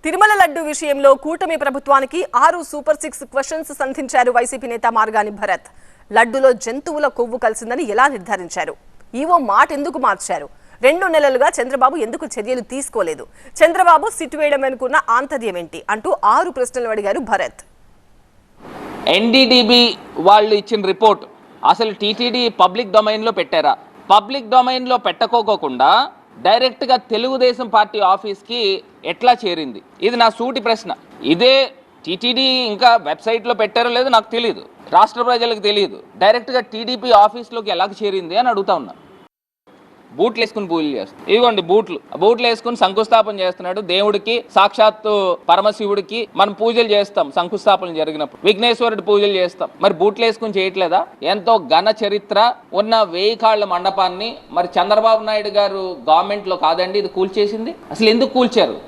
తిరుమల లడ్డు విషయంలో కూటమి ప్రభుత్వానికి 6 సూపర్ 6 క్వశ్చన్స్ సంధించారు వైసీపీ నేత మార్గాని భరత్. లడ్డులో జంతువుల కొవ్వు కలిసిందని ఎలా నిర్ధారించారు? ఈవో మాట ఎందుకు మార్చారు? 2 నెలలుగా చంద్రబాబు ఎందుకు చర్యలు తీసుకోలేదు? చంద్రబాబు సిట్ వేయడం అనుకున్న ఆంతర్యం ఏంటి అంటూ 6 ప్రశ్నలు అడిగారు భరత్. ఎన్డీడీబీ వాళ్ళు ఇచ్చిన రిపోర్ట్ అసలు టీటీడీ పబ్లిక్ డొమైన్లో పెట్టారా? పబ్లిక్ డొమైన్లో పెట్టకోకుండా డైరెక్ట్గా తెలుగుదేశం పార్టీ ఆఫీస్కి ఎట్లా చేరింది? ఇది నా సూటి ప్రశ్న. ఇదే టీటీడీ ఇంకా వెబ్సైట్లో పెట్టారో లేదో నాకు తెలియదు, రాష్ట్ర ప్రజలకు తెలియదు. డైరెక్ట్గా టీడీపీ ఆఫీస్లోకి ఎలా చేరింది అని అడుగుతా ఉన్నా. బూట్లు వేసుకుని పూజలు చేస్తాడు. ఇదిగోండి బూట్లు వేసుకుని శంకుస్థాపన చేస్తున్నాడు. దేవుడికి, సాక్షాత్తు పరమశివుడికి మనం పూజలు చేస్తాం. శంకుస్థాపన జరిగినప్పుడు విఘ్నేశ్వరుడి పూజలు చేస్తాం. మరి బూట్లు వేసుకుని చేయట్లేదా? ఎంతో ఘన చరిత్ర ఉన్న 1000 కాళ్ల మండపాన్ని మరి చంద్రబాబు నాయుడు గారు గవర్నమెంట్లో కాదండి ఇది కూల్చేసింది. అసలు ఎందుకు కూల్చారు?